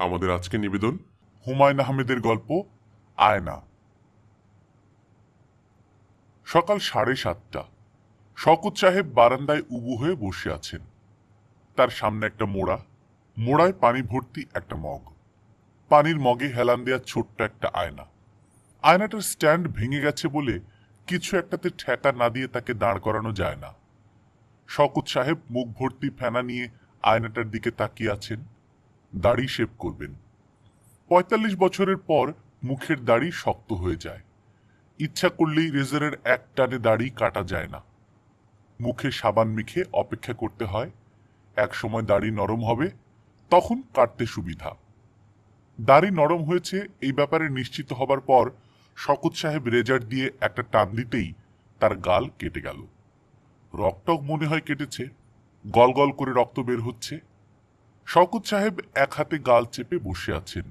আমাদের আজকে নিবেদন হুমায়ুন আহমেদের গল্প আয়না। সকাল 7:30। শওকত সাহেব বারান্দায় উবু হয়ে বসে আছেন। তার সামনে একটা মোড়ায় পানি ভর্তি একটা মগ, পানির মগে হেলান দেওয়া ছোট্ট একটা আয়না। আয়নাটার স্ট্যান্ড ভেঙে গেছে বলে কিছু একটাতে ঠেকা না দিয়ে তাকে দাঁড় করানো যায় না। শওকত সাহেব মুখ ভর্তি ফেনা নিয়ে আয়নাটার দিকে তাকিয়ে আছেন। দাড়ি শেভ করবেন। ৪৫ বছরের পর মুখের দাড়ি শক্ত হয়ে যায়। ইচ্ছা করলেই রেজারের এক টানে দাড়ি কাটা যায় না। মুখে সাবান মেখে অপেক্ষা করতে হয়, এক সময় দাড়ি নরম হবে, তখন কাটতে সুবিধা। দাড়ি নরম হয়েছে এই ব্যাপারে নিশ্চিত হবার পর শওকত সাহেব রেজার দিয়ে একটা টান দিতেই তার গাল কেটে গেল। রক্তক মনে হয় কেটেছে, গল গল করে রক্ত বের হচ্ছে। শওকত সাহেব এক হাতে গাল চেপে বসে আছেন।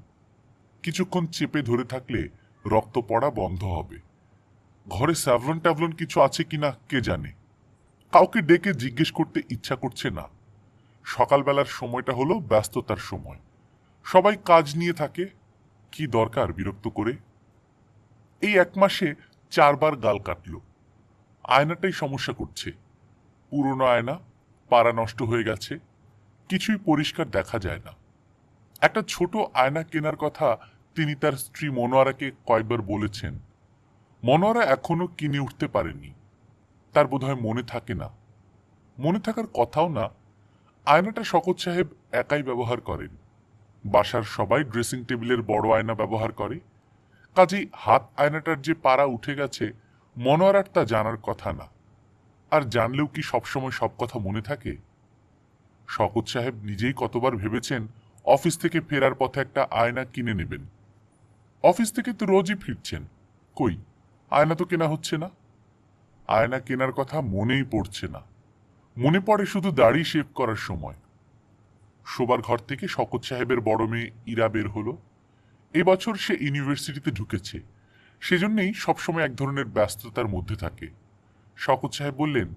কিছুক্ষণ চেপে ধরে থাকলে রক্ত পড়া বন্ধ হবে। ঘরে স্যাভলন ট্যাভলন কিছু আছে কিনা কে জানে। কাউকে ডেকে জিজ্ঞেস করতে ইচ্ছা করছে না। সকালবেলার সময়টা হলো ব্যস্ততার সময়, সবাই কাজ নিয়ে থাকে। কি দরকার বিরক্ত করে। এই 1 মাসে 4 বার গাল কাটল। আয়নাটাই সমস্যা করছে। পুরনো আয়না, পাড়া নষ্ট হয়ে গেছে, কিছুই পরিষ্কার দেখা যায় না। একটা ছোট আয়না কেনার কথা তিনি তার স্ত্রী মনোয়ারাকে কয়েকবার বলেছেন। মনোয়ারা এখনো কিনে উঠতে পারেনি। তার বোধহয় মনে থাকে না, মনে থাকার কথাও না। আয়নাটা শওকত সাহেব একাই ব্যবহার করেন। বাসার সবাই ড্রেসিং টেবিলের বড় আয়না ব্যবহার করে। কাজেই হাত আয়নাটার যে পাড়া উঠে গেছে মনোয়ারার তা জানার কথা না। আর জানলেও কি সবসময় সব কথা মনে থাকে? শওকত সাহেব নিজেই কতবার ভেবেছেন অফিস থেকে ফেরার পথে একটা আয়না কিনে নেবেন। অফিস থেকে তো রোজই ফিরছেন, কই আয়না তো কেনা হচ্ছে না। আয়না কেনার কথা মনেই পড়ছে না। মনে পড়ে শুধু দাড়ি শেভ করার সময়। শোবার ঘর থেকে শওকত সাহেবের বড় মেয়ে ইরা বের হলো। এবছর সে ইউনিভার্সিটিতে ঢুকেছে, সেজন্যই সবসময় এক ধরনের ব্যস্ততার মধ্যে থাকে। শওকত সাহেব বললেন,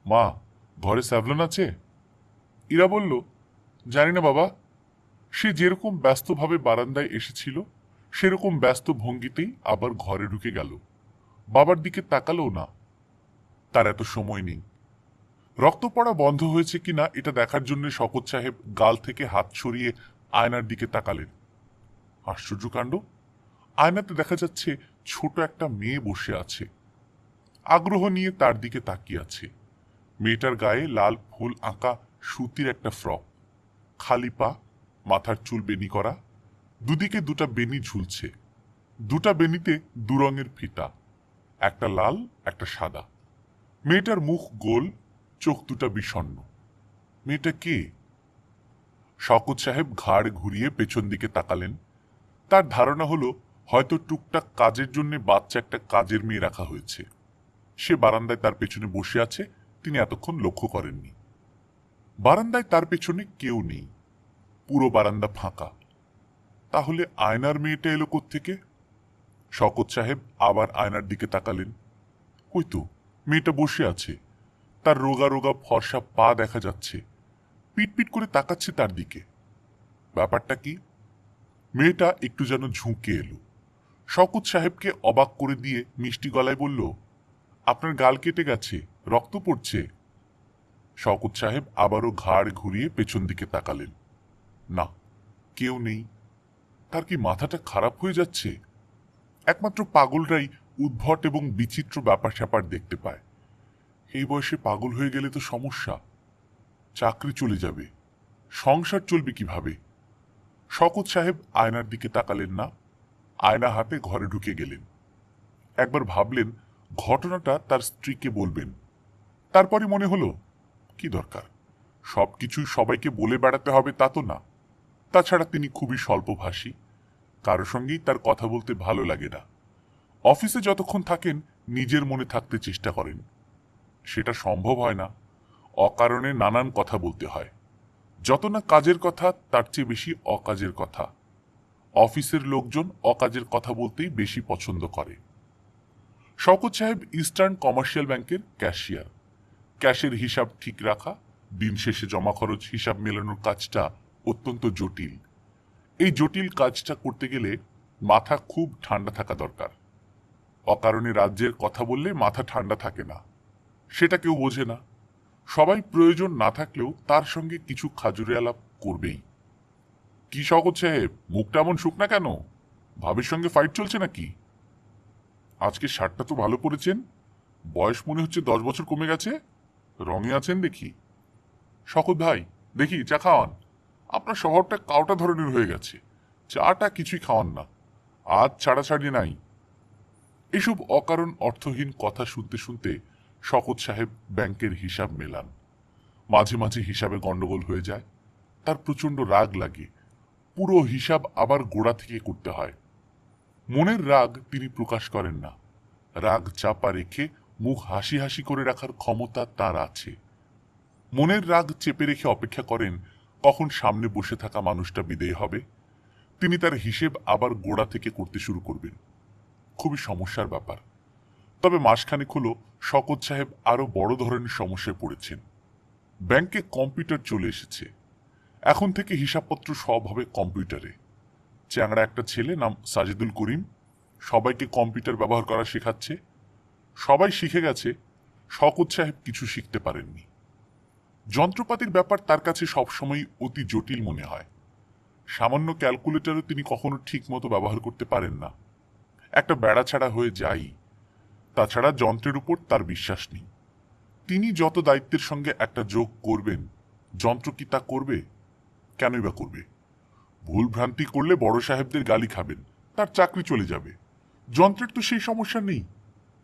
মা, ঘরে স্যাভলন আছে? ইরা বলল, জানি না বাবা। সে যেরকম ব্যস্তভাবে বারান্দায় এসেছিল সেরকম ব্যস্ত ভঙ্গিতেই আবার ঘরে ঢুকে গেল। বাবার দিকে তাকালোও না। তার এত সময় নেই। রক্ত পড়া বন্ধ হয়েছে কিনা এটা দেখার জন্য শওকত সাহেব গাল থেকে হাত সরিয়ে আয়নার দিকে তাকালেন। আশ্চর্য কাণ্ড! আয়নাতে দেখা যাচ্ছে ছোট একটা মেয়ে বসে আছে। আগ্রহ নিয়ে তার দিকে তাকিয়ে আছে। মেয়েটার গায়ে লাল ফুল আঁকা সুতির একটা ফ্রক, খালি পা, মাথার চুল বেনি করা, দুদিকে দুটা বেনি ঝুলছে। দুটা বেনিতে 2 রঙের ফিতা, একটা লাল একটা সাদা। মেয়েটার মুখ গোল, চোখ দুটা বিষণ্ণ। মেয়েটা কে? শওকত সাহেব ঘাড় ঘুরিয়ে পেছন দিকে তাকালেন। তার ধারণা হলো হয়তো টুকটাক কাজের জন্য বাচ্চা একটা কাজের মেয়ে রাখা হয়েছে। সে বারান্দায় তার পেছনে বসে আছে, তিনি এতক্ষণ লক্ষ্য করেননি। বারান্দায় তার পেছনে কেউ নেই, পুরো বারান্দা ফাঁকা। তাহলে আয়নার মেয়েটা এলো কোত্থেকে? শওকত সাহেব আবার আয়নার দিকে তাকালেন। ওই তো মেয়েটা বসে আছে, তার রোগা রোগা ফর্সা পা দেখা যাচ্ছে, পিটপিট করে তাকাচ্ছে তার দিকে। ব্যাপারটা কি? মেয়েটা একটু যেন ঝুঁকে এলো। শওকত সাহেবকে অবাক করে দিয়ে মিষ্টি গলায় বলল, আপনার গাল কেটে গেছে, রক্ত পড়ছে। শওকত সাহেব আবারও ঘাড় ঘুরিয়ে পেছন দিকে তাকালেন। না, কেউ নেই। তার কি মাথাটা খারাপ হয়ে যাচ্ছে? একমাত্র পাগলরাই উদ্ভট এবং বিচিত্র ব্যাপার স্যাপার দেখতে পায়। এই বয়সে পাগল হয়ে গেলে তো সমস্যা। চাকরি চলে যাবে, সংসার চলবে কিভাবে? শওকত সাহেব আয়নার দিকে তাকালেন না, আয়না হাতে ঘরে ঢুকে গেলেন। একবার ভাবলেন ঘটনাটা তার স্ত্রীকে বলবেন। তারপরে মনে হলো, কি দরকার, সবকিছুই সবাইকে বলে বেড়াতে হবে তা তো না। তাছাড়া তিনি খুবই স্বল্পভাষী, কারো সঙ্গেই তার কথা বলতে ভালো লাগে না। অফিসে যতক্ষণ থাকেন নিজের মনে থাকতে চেষ্টা করেন, সেটা সম্ভব হয় না। অকারণে নানান কথা বলতে হয়। যত না কাজের কথা তার চেয়ে বেশি অকাজের কথা। অফিসের লোকজন অকাজের কথা বলতেই বেশি পছন্দ করে। শওকত সাহেব ইস্টার্ন কমার্শিয়াল ব্যাংকের ক্যাশিয়ার। ক্যাশের হিসাব ঠিক রাখা, দিন শেষে জমা খরচ হিসাব মেলানোর কাজটা অত্যন্ত জটিল। এই জটিল কাজটা করতে গেলে মাথা খুব ঠান্ডা থাকা দরকার। অকারণে রাজ্যের কথা বললে মাথা ঠান্ডা থাকে না, সেটা কেউ বোঝে না। সবাই প্রয়োজন না থাকলেও তার সঙ্গে কিছু খাজুরে আলাপ করবেই। কি শওকত সাহেব, মুখটা এমন শুকনা কেন? ভাবির সঙ্গে ফাইট চলছে নাকি? আজকে শার্টটা তো ভালো পরেছেন, বয়স মনে হচ্ছে 10 বছর কমে গেছে। রঙে আছেন দেখি। শওকত ভাই, দেখি চা খাওয়ান। আপনার শহরটা কাউটা ধরনের হয়ে গেছে, চাটা কিছুই খাওয়ান না। আজ ছাড়াছাড়ি নাই। এসব অকারণ অর্থহীন কথা শুনতে শুনতে শওকত সাহেব ব্যাংকের হিসাব মেলান। মাঝে মাঝে হিসাবে গন্ডগোল হয়ে যায়। তার প্রচন্ড রাগ লাগে। পুরো হিসাব আবার গোড়া থেকে করতে হয়। মনের রাগ তিনি প্রকাশ করেন না। রাগ চাপা রেখে মুখ হাসি হাসি করে রাখার ক্ষমতা তার আছে। মনের রাগ চেপে রেখে অপেক্ষা করেন কখন সামনে বসে থাকা মানুষটা বিদেয় হবে। তিনি তার হিসেব আবার গোড়া থেকে করতে শুরু করবেন। খুবই সমস্যার ব্যাপার। তবে মাসখানেক হলো শওকত সাহেব আরো বড় ধরনের সমস্যায় পড়েছেন। ব্যাংকে কম্পিউটার চলে এসেছে। এখন থেকে হিসাবপত্র সব হবে কম্পিউটারে। চ্যাংড়া একটা ছেলে নাম সাজিদুল করিম সবাইকে কম্পিউটার ব্যবহার করা শেখাচ্ছে। সবাই শিখে গেছে, শওকত সাহেব কিছু শিখতে পারেননি। যন্ত্রপাতির ব্যাপার তার কাছে সবসময় অতি জটিল মনে হয়। সামান্য ক্যালকুলেটরও তিনি কখনো ঠিক মতো ব্যবহার করতে পারেন না। একটা বেড়া ছাড়া হয়ে যাই। তাছাড়া যন্ত্রের উপর তার বিশ্বাস নেই। তিনি যত দায়িত্বের সঙ্গে একটা যোগ করবেন, যন্ত্র কি তা করবে? কেনই বা করবে? ভুল ভ্রান্তি করলে বড় সাহেবদের গালি খাবেন, তার চাকরি চলে যাবে। যন্ত্রের তো সেই সমস্যা নেই।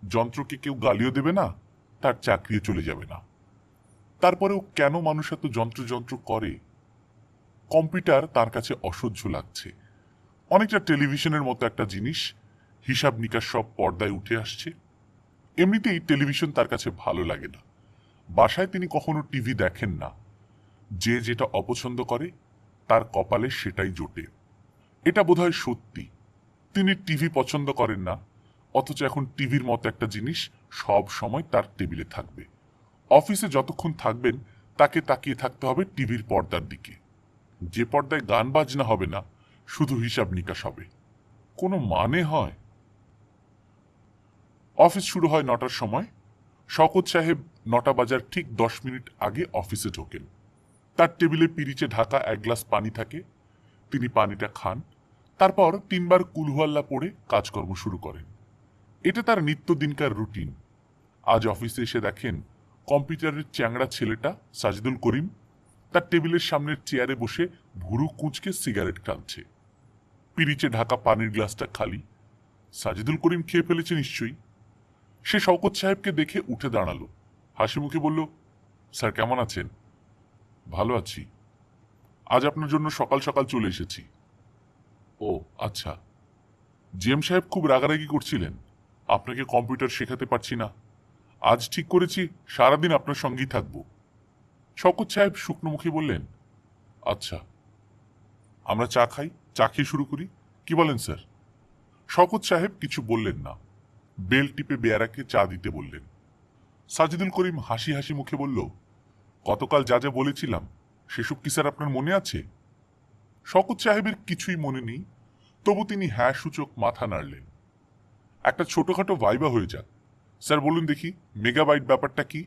যন্ত্রকে কেউ গালিও দেবে না, তার চাকরিও চলে যাবে না। তারপরেও কেন মানুষ এত যন্ত্র যন্ত্র করে? কম্পিউটার তার কাছে অসহ্য লাগছে। অনেকটা টেলিভিশনের মতো একটা জিনিস, হিসাব নিকাশ সব পর্দায় উঠে আসছে। এমনিতেই টেলিভিশন তার কাছে ভালো লাগে না। বাসায় তিনি কখনো টিভি দেখেন না। যে যেটা অপছন্দ করে তার কপালে সেটাই জোটে। এটা বোধহয় সত্যি। তিনি টিভি পছন্দ করেন না, অথচ এখন টিভির মতো একটা জিনিস সব সময় তার টেবিলে থাকবে। অফিসে যতক্ষণ থাকবেন তাকে তাকিয়ে থাকতে হবে টিভির পর্দার দিকে। যে পর্দায় গান বাজনা হবে না, শুধু হিসাব নিকাশ হবে। কোনো মানে হয়? অফিস শুরু হয় 9টার সময়। শওকত সাহেব 9টা বাজার ঠিক 10 মিনিট আগে অফিসে ঢোকেন। তার টেবিলে পিরিচে ঢাকা এক গ্লাস পানি থাকে। তিনি পানিটা খান, তারপর 3বার কুলহুয়াল্লা পড়ে কাজকর্ম শুরু করেন। এটা তার নিত্যদিনকার রুটিন। আজ অফিসে এসে দেখেন কম্পিউটারের চ্যাংড়া ছেলেটা সাজিদুল করিম তার টেবিলের সামনের চেয়ারে বসে ভুরু কুঁচকে সিগারেট টানছে। পিরিচে ঢাকা পানির গ্লাসটা খালি। সাজিদুল করিম খেয়ে ফেলেছে নিশ্চয়ই। সে শওকত সাহেবকে দেখে উঠে দাঁড়ালো, হাসি মুখে বলল, স্যার কেমন আছেন? ভালো আছি। আজ আপনার জন্য সকাল সকাল চলে এসেছি। ও আচ্ছা। জিএম সাহেব খুব রাগারাগি করছিলেন, আপনাকে কম্পিউটার শেখাতে পারছি না। আজ ঠিক করেছি সারাদিন আপনার সঙ্গেই থাকব। শওকত সাহেব শুকনো মুখে বললেন, আচ্ছা। আমরা চা খাই, চা খেয়ে শুরু করি, কি বলেন স্যার? শওকত সাহেব কিছু বললেন না। বেল টিপে বেয়ারাকে চা দিতে বললেন। সাজিদুল করিম হাসি হাসি মুখে বলল, গতকাল যা যা বলেছিলাম সেসব কি স্যার আপনার মনে আছে? শওকত সাহেবের কিছুই মনে নেই, তবু তিনি হ্যাঁ সূচক মাথা নাড়লেন। একটা ছোটখাটো ভাইবা হয়ে যাক। স্যার বলুন দেখি, মেগাবাইট ব্যাপারটা কি?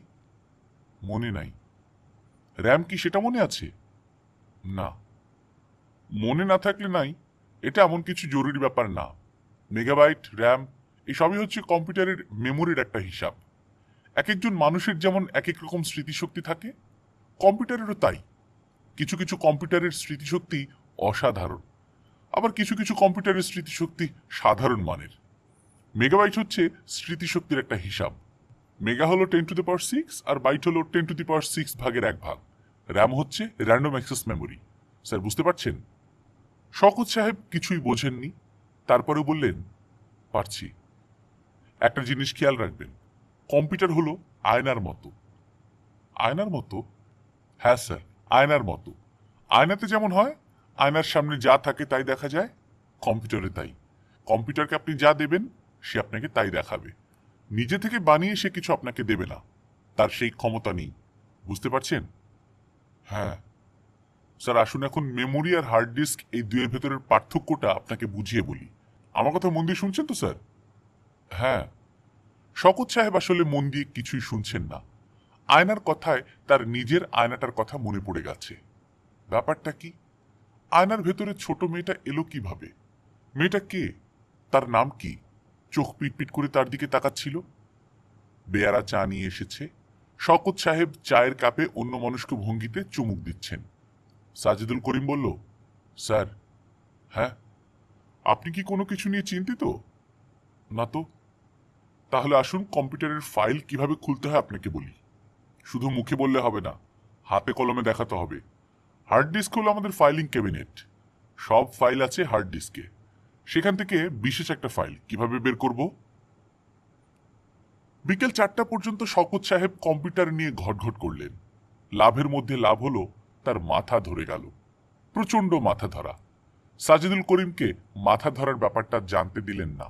মনে নাই। র্যাম কি সেটা মনে আছে? না। মনে না থাকলে নাই, এটা এমন কিছু জরুরি ব্যাপার না। মেগাবাইট, র্যাম এসবই হচ্ছে কম্পিউটারের মেমোরির একটা হিসাব। এক একজন মানুষের যেমন এক এক রকম স্মৃতিশক্তি থাকে, কম্পিউটারেরও তাই। কিছু কিছু কম্পিউটারের স্মৃতিশক্তি অসাধারণ, আবার কিছু কিছু কম্পিউটারের স্মৃতিশক্তি সাধারণ মানের। মেগাবাইট হচ্ছে স্মৃতিশক্তির একটা হিসাব। মেগা হলো 10⁶, আর বাইট হলো 10⁶ ভাগের 1 ভাগ। র্যাম হচ্ছে র্যান্ডম অ্যাক্সেস মেমোরি। স্যার বুঝতে পারছেন? শওকত সাহেব কিছুই বোঝেননি, তারপরে বললেন, পারছি। একটা জিনিস খেয়াল রাখবেন, কম্পিউটার হলো আয়নার মতো। আয়নার মতো? হ্যাঁ স্যার, আয়নার মতো। আয়নাতে যেমন হয় আয়নার সামনে যা থাকে তাই দেখা যায়, কম্পিউটারে তাই। কম্পিউটারকে আপনি যা দেবেন সে আপনাকে তাই দেখাবে। নিজে থেকে বানিয়ে সে কিছু আপনাকে দেবে না, তার সেই ক্ষমতা নেই। বুঝতে পারছেন? হ্যাঁ। স্যার আসুন এখন মেমোরি আর হার্ড ডিস্ক এই দুয়ের ভেতরের পার্থক্যটা আপনাকে বুঝিয়ে বলি। আমার কথা মন দিয়ে শুনছেন তো স্যার? হ্যাঁ। শওকত সাহেব আসলে মন দিয়ে কিছুই শুনছেন না। আয়নার কথায় তার নিজের আয়নাটার কথা মনে পড়ে গেছে। ব্যাপারটা কি? আয়নার ভেতরে ছোট মেয়েটা এলো কিভাবে? মেয়েটা কে? তার নাম কি? চোখ পিটপিট করে তার দিকে তাকাচ্ছিল। বেয়ারা চা নিয়ে এসেছে। শওকত সাহেব চায়ের কাপে অন্য মনস্ক ভঙ্গিতে চুমুক দিচ্ছেন। সাজিদুল করিম বলল, স্যার। হ্যাঁ? আপনি কি কোনো কিছু নিয়ে চিন্তিত? না তো। তাহলে আসুন কম্পিউটারের ফাইল কিভাবে খুলতে হয় আপনাকে বলি। শুধু মুখে বললে হবে না, হাতে কলমে দেখাতে হবে। হার্ড ডিস্ক হলো আমাদের ফাইলিং ক্যাবিনেট। সব ফাইল আছে হার্ড ডিস্কে। সেখান থেকে বিশেষ একটা ফাইল কিভাবে বের করব? বিকেল 4টা পর্যন্ত শওকত সাহেব কম্পিউটার নিয়ে ঘটঘট করলেন। লাভের মধ্যে লাভ হলো তার মাথা ধরে গেল। প্রচণ্ড মাথা ধরা। সাজিদুল করিমকে মাথা ধরার ব্যাপারটা জানতে দিলেন না।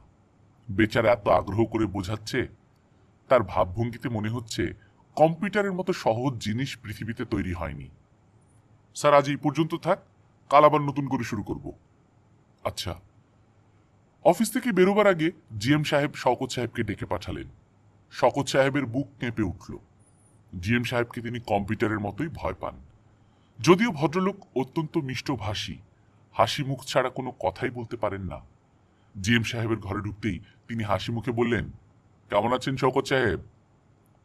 বেচারা এত আগ্রহ করে বোঝাচ্ছে, তার ভাবভঙ্গিতে মনে হচ্ছে কম্পিউটারের মতো সহজ জিনিস পৃথিবীতে তৈরি হয়নি। স্যার আজ এই পর্যন্ত থাক, কাল আবার নতুন করে শুরু করব। আচ্ছা। অফিস থেকে বেরোবার আগে জিএম সাহেব শওকত সাহেবকে ডেকে পাঠালেন। শওকত সাহেবের বুক কেঁপে উঠল। জিএম সাহেবকে তিনি কম্পিউটারের মতোই ভয় পান। যদিও ভদ্রলোক অত্যন্ত মিষ্টভাষী, হাসি মুখ ছাড়া কোনো কথাই বলতে পারেন না। জিএম সাহেবের ঘরে ঢুকতেই তিনি হাসি মুখে বললেন, কেমন আছেন শওকত সাহেব?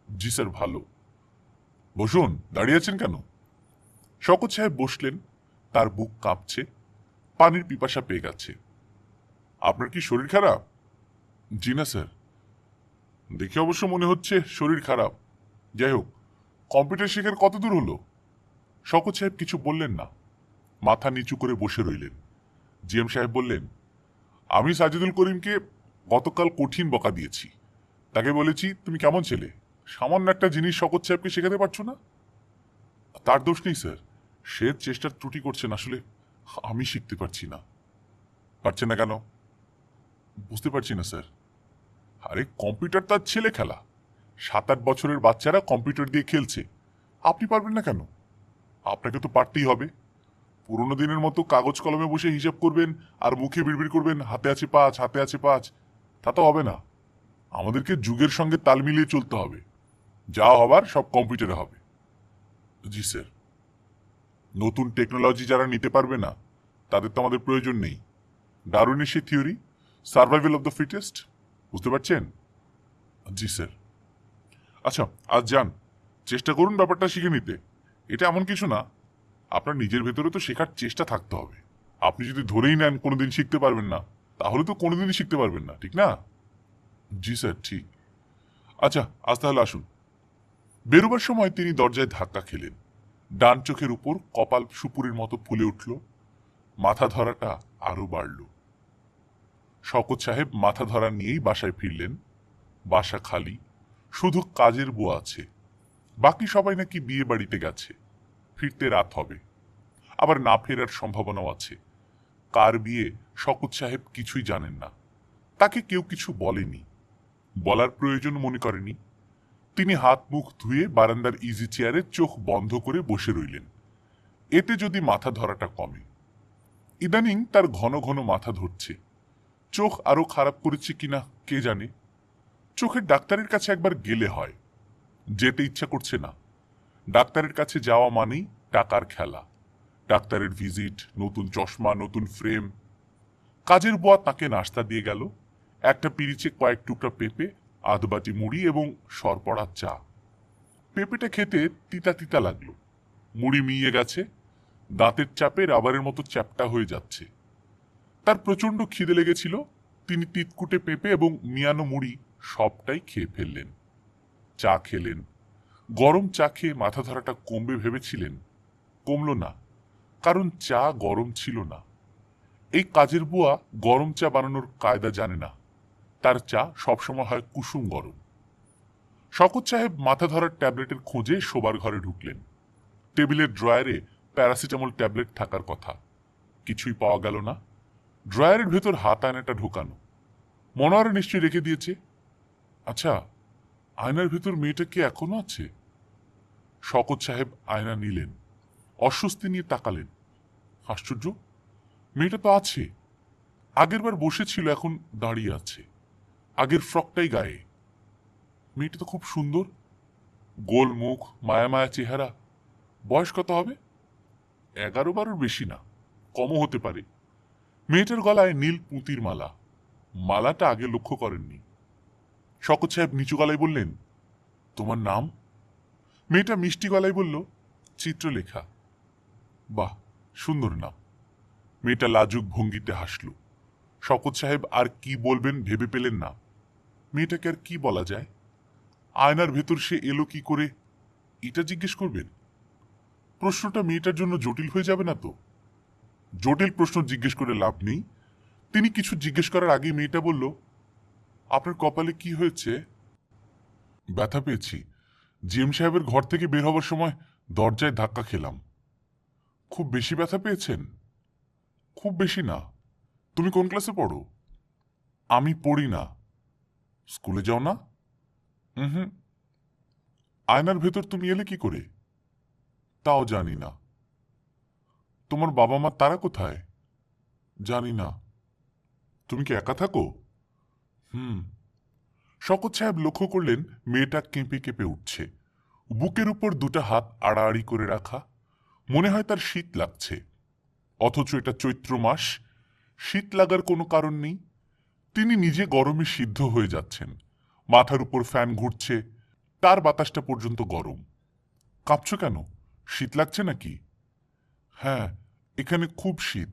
জি স্যার, ভালো। বসুন, দাঁড়িয়ে আছেন কেন? শওকত সাহেব বসলেন। তার বুক কাঁপছে, পানির পিপাসা পেয়ে গেছে। আপনার কি শরীর খারাপ? জি না স্যার। দেখে অবশ্য মনে হচ্ছে শরীর খারাপ। যাই হোক, কম্পিউটার শেখার কত দূর হলো? শওকত সাহেব কিছু বললেন না, মাথা নিচু করে বসে রইলেন। জিএম সাহেব বললেন, আমি সাজিদুল করিমকে গতকাল কঠিন বকা দিয়েছি। তাকে বলেছি, তুমি কেমন ছেলে, সামান্য একটা জিনিস শওকত সাহেবকে শেখাতে পারছো না? তার দোষ নেই স্যার, সে চেষ্টার ত্রুটি করছেন, আসলে আমি শিখতে পারছি না। পারছেন না কেন? বুঝতে পারছি না স্যার। আরে কম্পিউটার তার ছেলে খেলা। 7-8 বছরের বাচ্চারা কম্পিউটার দিয়ে খেলছে, আপনি পারবেন না কেন? আপনাকে তো পারতেই হবে। পুরোনো দিনের মতো কাগজ কলমে বসে হিসাব করবেন আর মুখে বিড়বিড় করবেন, হাতে আছে 5, হাতে আছে 5, তা তো হবে না। আমাদেরকে যুগের সঙ্গে তাল মিলিয়ে চলতে হবে। যা হবার সব কম্পিউটারে হবে। জি স্যার। নতুন টেকনোলজি যারা নিতে পারবে না, তাদের তো আমাদের প্রয়োজন নেই। ডারউইনের সেই theory, survival of the fittest, বুঝতে পারছেন? জি স্যার। আচ্ছা, আজ যান, চেষ্টা করুন ব্যাপারটা শিখে নিতে। এটা এমন কিছু না, আপনার নিজের ভেতরে তো শেখার চেষ্টা থাকতে হবে। আপনি যদি ধরেই নেন কোনোদিন শিখতে পারবেন না, তাহলে তো কোনোদিনই শিখতে পারবেন না, ঠিক না? জি স্যার, ঠিক। আচ্ছা, আজ তাহলে আসুন। বেরোবার সময় তিনি দরজায় ধাক্কা খেলেন। ডান চোখের উপর কপাল সুপুরের মতো ফুলে উঠল। মাথা ধরাটা আরো বাড়ল। শওকত সাহেব মাথা ধরা নিয়েই বাসায় ফিরলেন। বাসা খালি, শুধু কাজের বউ আছে। বাকি সবাই নাকি বিয়ে বাড়িতে গেছে, ফিরতে রাত হবে। আবার না ফেরার সম্ভাবনাও আছে। কার বিয়ে শওকত সাহেব কিছুই জানেন না। তাকে কেউ কিছু বলেনি, বলার প্রয়োজন মনে করেনি। তিনি হাত মুখ ধুয়ে বারান্দার ইজি চেয়ারে চোখ বন্ধ করে বসে রইলেন। এতে যদি মাথা ধরাটা কমে। ইদানিং তার ঘন ঘন মাথা ধরছে। চোখ আরো খারাপ করেছে কিনা কে জানে। চোখের ডাক্তারের কাছে একবার গেলে হয়, যেতে ইচ্ছা করছে না। ডাক্তারের কাছে যাওয়া মানেই টাকার খেলা। ডাক্তারের ভিজিট, নতুন চশমা, নতুন ফ্রেম। কাজের বুয়া তাকে নাস্তা দিয়ে গেল। একটা পিরিচে কয়েক টুকরা পেঁপে, আধবাটি মুড়ি এবং সরপড়া চা। পেঁপেটা খেতে তিতা তিতা লাগলো। মুড়ি মিইয়ে গেছে, দাঁতের চাপে রাবারের মতো চ্যাপ্টা হয়ে যাচ্ছে। তার প্রচন্ড খিদে লেগেছিল। তিনি তিতকুটে পেঁপে এবং মিয়ানো মুড়ি সবটাই খেয়ে ফেললেন। চা খেলেন। গরম চা খেয়ে মাথা ধরাটা কমবে ভেবেছিলেন, কমল না, কারণ চা গরম ছিল না। এই কাজের বুয়া গরম চা বানানোর কায়দা জানে না। তার চা সবসময় হয় কুসুম গরম। শওকত সাহেব মাথা ধরার ট্যাবলেটের খোঁজে শোবার ঘরে ঢুকলেন। টেবিলের ড্রয়ারে প্যারাসিটামল ট্যাবলেট থাকার কথা, কিছুই পাওয়া গেল না। ড্রয়ারের ভেতর হাত আয়নাটা ঢোকানো, মনোয়ারা নিশ্চয়ই রেখে দিয়েছে। আচ্ছা, আয়নার ভেতর মেয়েটা কি এখনো আছে? শওকত সাহেব আয়না নিলেন। অস্বস্তি নিয়ে তাকালেন। আশ্চর্য, মেয়েটা তো আছে। আগেরবার বসেছিল, এখন দাঁড়িয়ে আছে, আগের ফ্রকটাই গায়ে। মেয়েটা তো খুব সুন্দর, গোল মুখ, মায়া মায়া চেহারা। বয়স কত হবে? 11-12 বেশি না, কমও হতে পারে। মেয়েটার গলায় নীল পুঁতির মালা। মালাটা আগে লক্ষ্য করেননি। শকত সাহেব নিচু গলায় বললেন, তোমার নাম? মেয়েটা মিষ্টি গলায় বলল, চিত্রলেখা। বাহ, সুন্দর নাম। মেয়েটা লাজুক ভঙ্গিতে হাসল। শকত সাহেব আর কি বলবেন ভেবে পেলেন না। মেয়েটাকে আর কি বলা যায়? আয়নার ভেতর সে এলো কি করে, এটা জিজ্ঞেস করবেন? প্রশ্নটা মেয়েটার জন্য জটিল হয়ে যাবে না তো? জটিল প্রশ্ন জিজ্ঞেস করে লাভ নেই। তিনি কিছু জিজ্ঞেস করার আগেই মেয়েটা বলল, আপনার কপালে কি হয়েছে? ব্যথা পেয়েছি। জিএম সাহেবের ঘর থেকে বের হবার সময় দরজায় ধাক্কা খেলাম। খুব বেশি ব্যথা পেয়েছেন? খুব বেশি না। তুমি কোন ক্লাসে পড়ো? আমি পড়ি না। স্কুলে যাও না? হুম। আয়নার ভেতর তুমি এলে কি করে? তাও জানি না। তোমার বাবা মা তারা কোথায়? জানি না। তুমি কি একা থাকো? হুম। শকত সাহেব লক্ষ্য করলেন মেয়েটা কেঁপে কেঁপে উঠছে। বুকের উপর দুটা হাত আড়াআড়ি করে রাখা। মনে হয় তার শীত লাগছে। অথচ এটা চৈত্র মাস, শীত লাগার কোনো কারণ নেই। তিনি নিজে গরমে সিদ্ধ হয়ে যাচ্ছেন। মাথার উপর ফ্যান ঘুরছে, তার বাতাসটা পর্যন্ত গরম। কাঁপছ কেন? শীত লাগছে নাকি? হ্যাঁ, এখানে খুব শীত।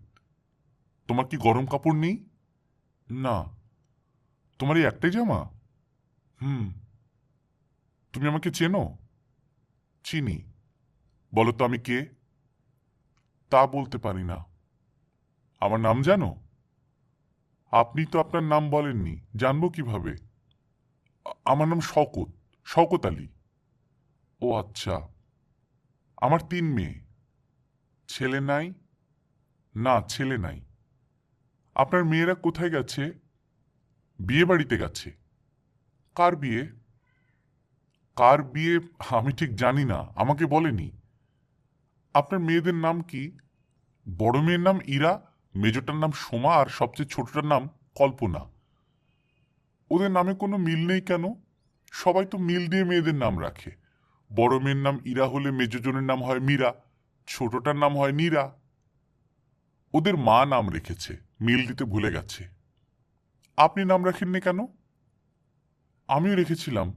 তোমার কি গরম কাপড় নেই? না। তোমার এই একটাই জামা? হুম। তুমি আমাকে চেনো? চিনি। বলো তো আমি কে? তা বলতে পারি না। আমার নাম জানো? আপনি তো আপনার নাম বলেননি, জানবো কিভাবে? আমার নাম শওকত, শওকত আলী। ও আচ্ছা। আমার 3 মেয়ে। ছেলে নাই? না, ছেলে নাই। আপনার মেয়েরা কোথায় গেছে? বিয়ে বাড়িতে গেছে। কার বিয়ে? কার বিয়ে আমি ঠিক জানি না, আমাকে বলেনি। আপনার মেয়েদের নাম কি? বড় মেয়ের নাম ইরা, মেজোটার নাম সোমা, আর সবচেয়ে ছোটটার নাম কল্পনা। ওদের নামে কোনো মিল নেই কেন? সবাই তো মিল দিয়ে মেয়েদের নাম রাখে। বড় মেয়ের নাম ইরা হলে মেজোজনের নাম হয় মীরা, ছোটটার নাম হয় নীরা। ওদের মা নাম রেখেছে, মিল দিতে ভুলে গেছে। আপনি নাম রাখেননি কেন? আমিও রেখেছিলাম,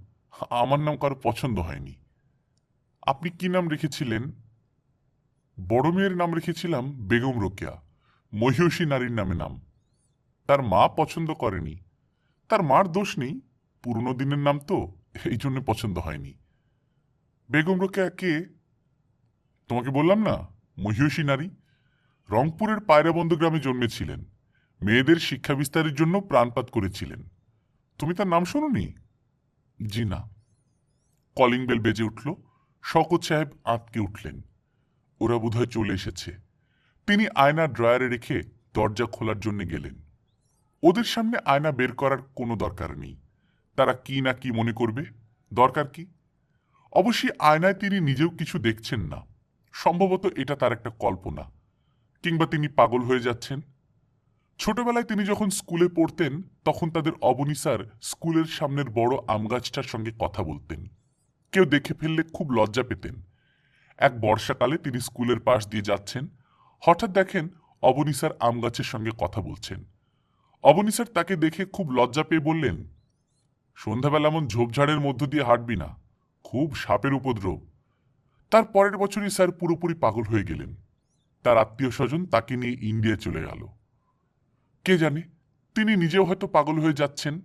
আমার নাম কারো পছন্দ হয়নি। আপনি কি নাম রেখেছিলেন? বড় মেয়ের নাম রেখেছিলাম বেগম রোকেয়া, মহিষী নারীর নামে নাম। তার মা পছন্দ করেনি। তার মার দোষ নেই, পুরনো দিনের নাম তো, এই জন্য পছন্দ হয়নি। বেগম রোকেয়া কে? তোমাকে বললাম না, মহিষী নারী। রংপুরের পায়রাবন্দ গ্রামে জন্মেছিলেন। মেয়েদের শিক্ষা বিস্তারের জন্য প্রাণপাত করেছিলেন। তুমি তার নাম শোনোনি? জি না। কলিং বেল বেজে উঠল। শওকত সাহেব আঁতকে উঠলেন। ওরা বোধহয় চলে এসেছে। তিনি আয়না ড্রয়ারে রেখে দরজা খোলার জন্য গেলেন। ওদের সামনে আয়না বের করার কোনো দরকার নেই। তারা কি না কি মনে করবে, দরকার কি? অবশ্যই আয়নায় তিনি নিজেও কিছু দেখছেন না। সম্ভবত এটা তার একটা কল্পনা, কিংবা তিনি পাগল হয়ে যাচ্ছেন। ছোটবেলায় তিনি যখন স্কুলে পড়তেন, তখন তাদের অবনী স্যার স্কুলের সামনের বড় আমগাছটার সঙ্গে কথা বলতেন। কেউ দেখে ফেললে খুব লজ্জা পেতেন। এক বর্ষাকালে তিনি স্কুলের পাশ দিয়ে যাচ্ছেন, হঠাৎ দেখেন অবনী স্যার আমগাছের সঙ্গে কথা বলছেন। অবনী স্যার তাকে দেখে খুব লজ্জা পেয়ে বললেন, সন্ধ্যাবেলা এমন ঝোপঝাড়ের মধ্য দিয়ে হাঁটবি না, খুব সাপের উপদ্রব। তার পরের বছরই স্যার পুরোপুরি পাগল হয়ে গেলেন। তার আত্মীয় স্বজন তাকে নিয়ে ইন্ডিয়া চলে গেল। কে জানে, তিনি নিজেও হয়তো পাগল হয়ে যাচ্ছেন।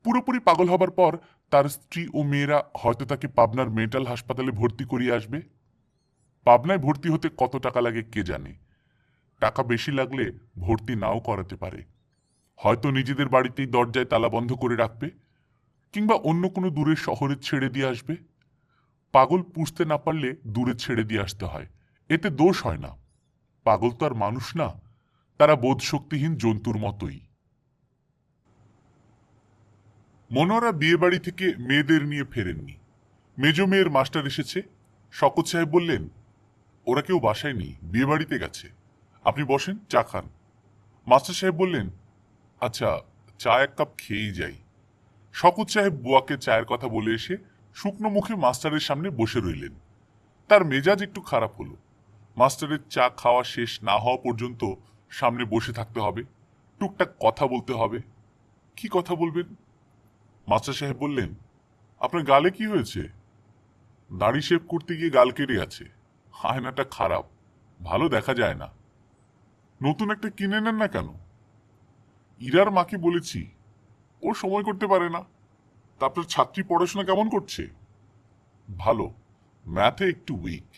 পুরোপুরি পাগল হবার পর তার স্ত্রী ও মেয়েরা হয়তো তাকে পাবনার মেন্টাল হাসপাতালে ভর্তি করিয়ে আসবে। পাবনায় ভর্তি হতে কত টাকা লাগে কে জানে। টাকা বেশি লাগলে ভর্তি নাও করাতে পারে। হয়তো নিজেদের বাড়িতেই দরজায় তালা বন্ধ করে রাখবে, কিংবা অন্য কোনো দূরের শহরে ছেড়ে দিয়ে আসবে। পাগল পুষতে না পারলে দূরে ছেড়ে দিয়ে আসতে হয়, এতে দোষ হয় না। পাগল তো আর মানুষ না, তারা বোধশক্তিহীন জন্তুর মতোই। মনোয়ারা বিয়ে বাড়ি থেকে মেয়েদের নিয়ে ফেরেননি। মেজ মেয়ের মাস্টার এসেছে। শকত সাহেব বললেন, ওরা কেউ বাসায় নেই, বিয়ে বাড়িতে গেছে। আপনি বসেন, চা খান। মাস্টার সাহেব বললেন, আচ্ছা, চা এক কাপ খেয়েই যাই। শওকত সাহেব বুয়াকে চায়ের কথা বলে এসে শুকনো মুখে মাস্টারের সামনে বসে রইলেন। তার মেজাজ একটু খারাপ হলো। মাস্টারের চা খাওয়া শেষ না হওয়া পর্যন্ত সামনে বসে থাকতে হবে, টুকটাক কথা বলতে হবে। কি কথা বলবেন? মাস্টার সাহেব বললেন, আপনার গালে কি হয়েছে? দাড়ি শেভ করতে গিয়ে গাল কেটে আছে। আয়নাটা খারাপ, ভালো দেখা যায় না। নতুন একটা কিনে নেন না কেন? ইরার মাকে বলেছি, ও সময় করতে পারে না। তা আপনার ছাত্রী পড়াশোনা কেমন করছে? ভালো, ম্যাথে একটু উইক।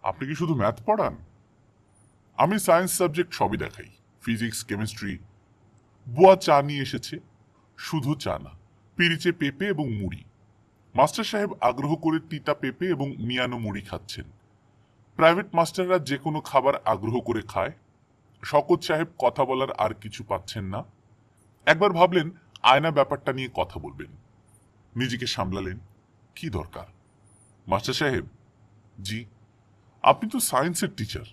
আপনি কি শুধু ম্যাথ পড়ান? আমি সায়েন্স সাবজেক্ট সবই দেখাই, ফিজিক্স, কেমিস্ট্রি। বুয়া চা নিয়ে এসেছে, শুধু চা না, পিরিচে পেঁপে এবং মুড়ি। মাস্টার সাহেব আগ্রহ করে তিতা পেঁপে এবং মিয়ানো মুড়ি খাচ্ছেন। প্রাইভেট মাস্টাররা যে কোনো খাবার আগ্রহ করে খায়। শওকত সাহেব কথা বলার আর কিছু পাচ্ছেন না। একবার ভাবলেন আয়না ব্যাপারটা নিয়ে কথা বলবেন। নিজেকে সামলালেন, কি দরকার? মাস্টার সাহেব, জি? আপনি তো সায়েন্সের টিচার।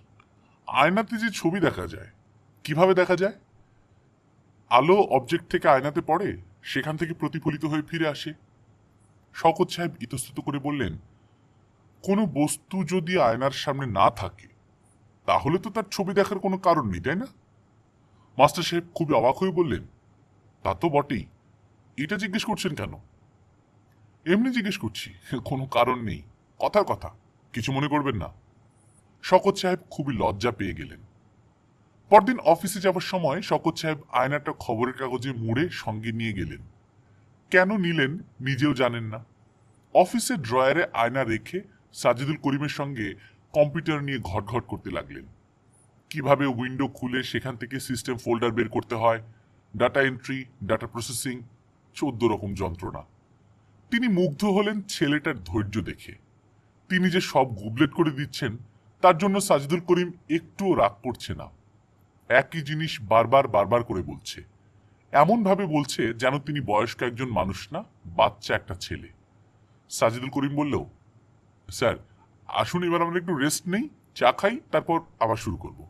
আয়নাতে যে ছবি দেখা যায়, কিভাবে দেখা যায়? আলো অবজেক্ট থেকে আয়নাতে পড়ে, সেখান থেকে প্রতিফলিত হয়ে ফিরে আসে। শওকত সাহেব ইতস্তত করে বললেন, কোনো বস্তু যদি আয়নার সামনে না থাকে তাহলে তো তার ছবি দেখার কোনো কারণ নেই, তাই না? মাস্টার সাহেব খুবই অবাক হয়ে বললেন, তা তো বটেই। এটা জিজ্ঞেস করছেন কেন? এমনি জিজ্ঞেস করছি, কোনো কারণ নেই, কথার কথা, কিছু মনে করবেন না। শওকত সাহেব খুবই লজ্জা পেয়ে গেলেন। পরদিন অফিসে যাবার সময় শওকত সাহেব আয়নাটা খবরের কাগজে মুড়ে সঙ্গে নিয়ে গেলেন। কেন নিলেন নিজেও জানেন না। অফিসের ড্রয়ারে আয়না রেখে সাজিদুল করিমের সঙ্গে কম্পিউটার নিয়ে ঘটঘট করতে লাগলেন। কিভাবে উইন্ডো খুলে সেখান থেকে সিস্টেম ফোল্ডার বের করতে হয়, ডাটা এন্ট্রি, ডাটা প্রসেসিং, 14 রকম যন্ত্রণা। তিনি মুগ্ধ হলেন ছেলেটার ধৈর্য দেখে। তিনি যে সব গুবলেট করে দিচ্ছেন তার জন্য সাজিদুল করিম একটুও রাগ করছে না। একই জিনিস বারবার বারবার করে বলছে, এমন ভাবে বলছে যেন তিনি বয়স্ক একজন মানুষ না, বাচ্চা একটা ছেলে। সাজিদুল করিম বলল, স্যার আসুন, এবার আমরা একটু রেস্ট নেই, চা খাই, তারপর আবার শুরু করব।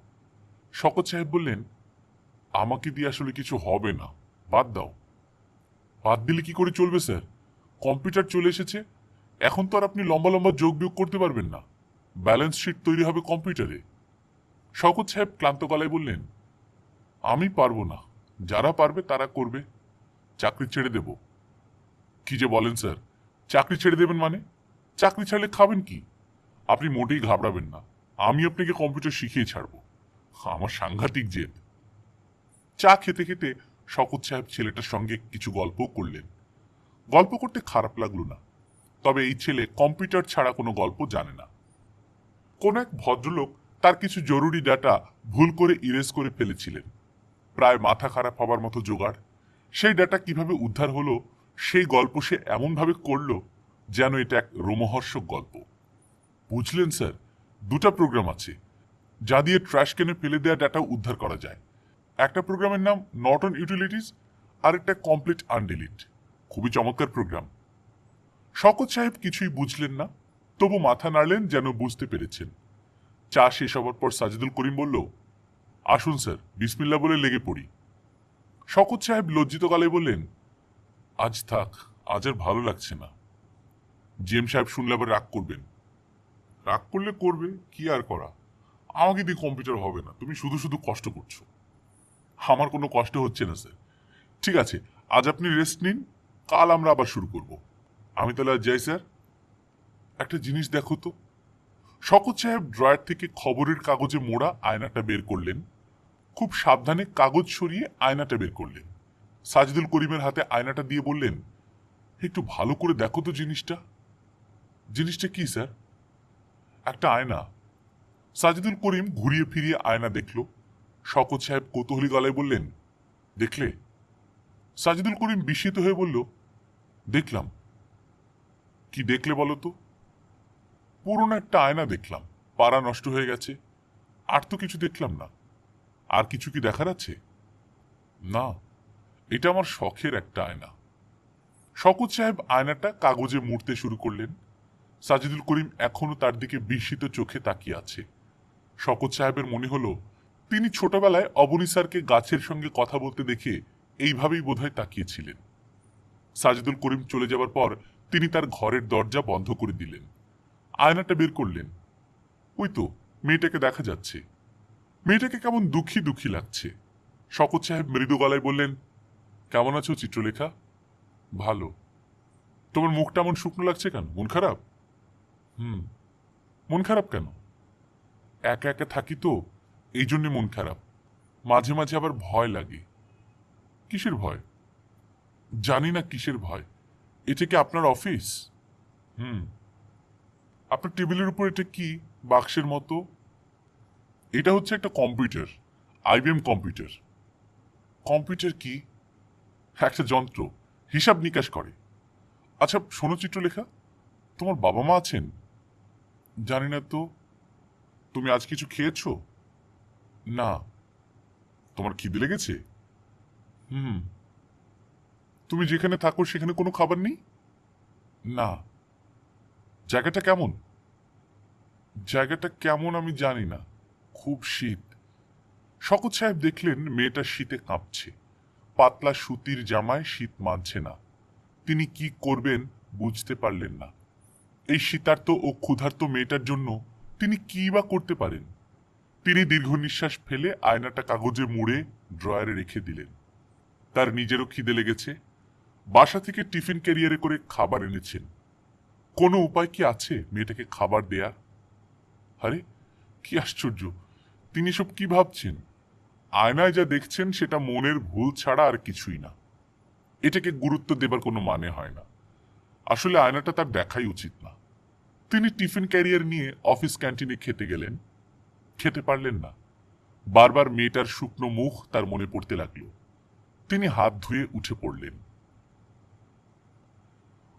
শওকত সাহেব বললেন, আমাকে দিয়ে আসলে কিছু হবে না, বাদ দাও। বাদ দিলে কি করে চলবে স্যার? কম্পিউটার চলে এসেছে, এখন তো আর আপনি লম্বা লম্বা যোগ বিয়োগ করতে পারবেন না। ব্যালেন্স শিট তৈরি হবে কম্পিউটারে। শওকত সাহেব ক্লান্ত গলায় বললেন, আমি পারবো না, যারা পারবে তারা করবে। চাকরি ছেড়ে দেব। কি যে বলেন স্যার, চাকরি ছেড়ে দেবেন মানে? চাকরি ছাড়লে খাবেন কি? আপনি মোটেই ঘাবড়াবেন না, আমি আপনাকে কম্পিউটার শিখিয়ে ছাড়বো। আমার সাংঘাতিক জেদ। চা খেতে খেতে শওকত সাহেব ছেলেটার সঙ্গে কিছু গল্পও করলেন। গল্প করতে খারাপ লাগলো না, তবে এই ছেলে কম্পিউটার ছাড়া কোনো গল্প জানে না। কোন এক ভদ্রলোক তার কিছু জরুরি ডাটা ভুল করে ইরেজ করে ফেলেছিলেন। প্রায় মাথা খারাপ হবার মতো জোগাড়। সেই ডাটা কিভাবে উদ্ধার হলো সেই গল্প সে এমনভাবে করল যেন এটা এক রোমহর্ষক গল্প। বুঝলেন স্যার, দুটা প্রোগ্রাম আছে যা দিয়ে ট্র্যাশ ক্যানে ফেলে দেওয়া ডাটা উদ্ধার করা যায়। একটা প্রোগ্রামের নাম নর্টন ইউটিলিটিস, আর একটা কমপ্লিট আনডিলিট। খুবই চমৎকার প্রোগ্রাম। শওকত সাহেব কিছুই বুঝলেন না, তবু মাথা নাড়লেন যেন বুঝতে পেরেছেন। চা শেষ হবার পর সাজিদুল করিম বলল, আসুন স্যার, বিসমিল্লাহ বলে লেগে পড়ি। শওকত সাহেব লজ্জিত গলায় বললেন, আজ থাক, আজ আর ভালো লাগছে না। জিএম সাহেব শুনলে আবার রাগ করবেন। রাগ করলে করবে, কি আর করা। আমাকে দিয়ে কম্পিউটার হবে না, তুমি শুধু শুধু কষ্ট করছো। আমার কোনো কষ্ট হচ্ছে না স্যার। ঠিক আছে, আজ আপনি রেস্ট নিন, কাল আমরা আবার শুরু করব। আমি তাহলে আজ যাই স্যার। একটা জিনিস দেখো তো। শওকত সাহেব ড্রয়ার থেকে খবরের কাগজে মোড়া আয়নাটা বের করলেন। খুব সাবধানে কাগজ সরিয়ে আয়নাটা বের করলেন। সাজিদুল করিমের হাতে আয়নাটা দিয়ে বললেন, একটু ভালো করে দেখো তো জিনিসটা। জিনিসটা কি স্যার? একটা আয়না। সাজিদুল করিম ঘুরিয়ে ফিরিয়ে আয়না দেখল। শওকত সাহেব কৌতূহলী গলায় বললেন, দেখলে? সাজিদুল করিম বিস্মিত হয়ে বলল, দেখলাম। কি দেখলে বলো তো? পুরনো একটা আয়না দেখলাম, পাড়া নষ্ট হয়ে গেছে। আর তো কিছু দেখলাম না। আর কিছু কি দেখার আছে? না, এটা আমার শখের একটা আয়না। শওকত সাহেব আয়নাটা কাগজে মুড়তে শুরু করলেন। সাজিদুল করিম এখনো তার দিকে বিস্মিত চোখে তাকিয়ে আছে। শওকত সাহেবের মনে হলো তিনি ছোটবেলায় অবনী স্যারকে গাছের সঙ্গে কথা বলতে দেখে এইভাবেই বোধহয় তাকিয়েছিলেন। সাজিদুল করিম চলে যাবার পর তিনি তার ঘরের দরজা বন্ধ করে দিলেন। আয়নাটা বের করলেন। ওই তো মেয়েটাকে দেখা যাচ্ছে। মেয়েটাকে কেমন দুঃখী দুঃখী লাগছে। শওকত সাহেব মৃদু গলায় বললেন, কেমন আছো চিত্রলেখা? ভালো। তোমার মুখটা এমন শুকনো লাগছে কেন? মন খারাপ? মন খারাপ কেন? একা একা থাকি তো, এই জন্যে মন খারাপ। মাঝে মাঝে আবার ভয় লাগে। কিসের ভয়? জানি না কিসের ভয়। এটা কি আপনার অফিস? আপনার টেবিলের উপর এটা কি বাক্সের মতো? এটা হচ্ছে একটা কম্পিউটার, IBM কম্পিউটার। কম্পিউটার কি? একটা যন্ত্র, হিসাব নিকাশ করে। আচ্ছা শোনো চিত্রলেখা, তোমার বাবা মা আছেন? জানি না তো। তুমি আজ কিছু খেয়েছো? না। তোমার খিদে লেগেছে? তুমি যেখানে থাকো সেখানে কোনো খাবার নেই? না। জায়গাটা কেমন? জায়গাটা কেমন আমি জানি না, খুব শীত। শওকত সাহেব দেখলেন মেয়েটা শীতে কাঁপছে। পাতলা সুতির জামায় শীত মানছে না। তিনি কি করবেন বুঝতে পারলেন না। এই শীতার্ত ও ক্ষুধার্ত মেয়েটার জন্য তিনি কি বা করতে পারেন। তিনি দীর্ঘ নিঃশ্বাস ফেলে আয়নাটা কাগজে মুড়ে ড্রয়ারে রেখে দিলেন। তার নিজেরও খিদে লেগেছে। বাসা থেকে টিফিন ক্যারিয়ারে করে খাবার এনেছেন। কোনো উপায় কি আছে মেয়েটাকে খাবার দেয়া? আরে কি আশ্চর্য, তিনি সব কি ভাবছেন? আয়নায় যা দেখছেন সেটা মনের ভুল ছাড়া আর কিছুই না। এটাকে গুরুত্ব দেবার কোনো মানে হয় না। আসলে আয়নাটা তার দেখাই উচিত না। তিনি টিফিন ক্যারিয়ার নিয়ে অফিস ক্যান্টিনে খেতে গেলেন। খেতে পারলেন না। বারবার মেয়েটার শুকনো মুখ তার মনে পড়তে লাগল। তিনি হাত ধুয়ে উঠে পড়লেন।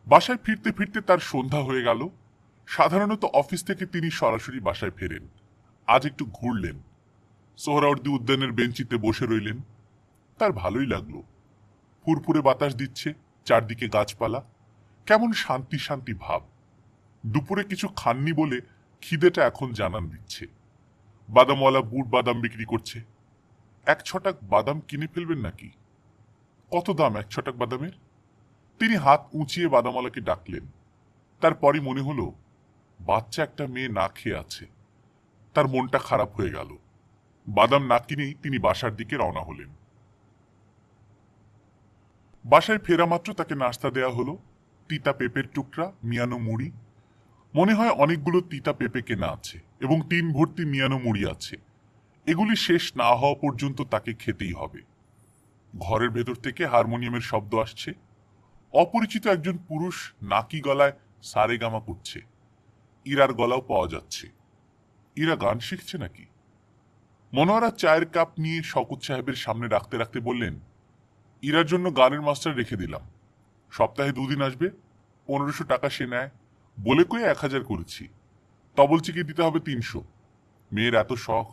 বাসায় ফিরতে ফিরতে তার সন্ধ্যা হয়ে গেল। সাধারণত অফিস থেকে তিনি সরাসরি বাসায় ফেরেন। আজ একটু ঘুরলেন। সোহরাওয়ার্দী উদ্যানের বেঞ্চিতে বসে রইলেন। তার ভালোই লাগলো। ফুরফুরে বাতাস দিচ্ছে, চারদিকে গাছপালা, কেমন শান্তি শান্তি ভাব। দুপুরে কিছু খাননি বলে খিদেটা এখন জানান দিচ্ছে। বাদামওয়ালা বুট বাদাম বিক্রি করছে। 1 ছটাক বাদাম কিনে ফেলবেন নাকি? কত দাম 1 ছটাক বাদামের? তিনি হাত উঁচিয়ে বাদামওয়ালাকে ডাকলেন। তারপরই মনে হলো বাচ্চা একটা মেয়ে না খেয়ে আছে। তার মনটা খারাপ হয়ে গেল। বাদাম না কিনেই তিনি বাসার দিকে রওনা হলেন। বাসায় ফেরা মাত্র তাকে নাস্তা দেয়া হলো। তিতা পেঁপের টুকরা, মিয়ানো মুড়ি। মনে হয় অনেকগুলো তিতা পেঁপে কেনা আছে এবং টিন ভর্তি মিয়ানো মুড়ি আছে। এগুলি শেষ না হওয়া পর্যন্ত তাকে খেতেই হবে। ঘরের ভেতর থেকে হারমোনিয়ামের শব্দ আসছে। অপরিচিত একজন পুরুষ নাকি গলায় সারেগামা করছে। ইরার গলাও পাওয়া যাচ্ছে। ইরা গান শিখছে নাকি? মনোয়ারা চায়ের কাপ নিয়ে শওকত সাহেবের সামনে রাখতে রাখতে বললেন, ইরার জন্য গানের মাস্টার রেখে দিলাম। সপ্তাহে 2 দিন আসবে। 1500 টাকা সে নেয়। বলে কয়ে 1000 করেছি। তবলচিকে দিতে হবে 300। মেয়ের এত শখ,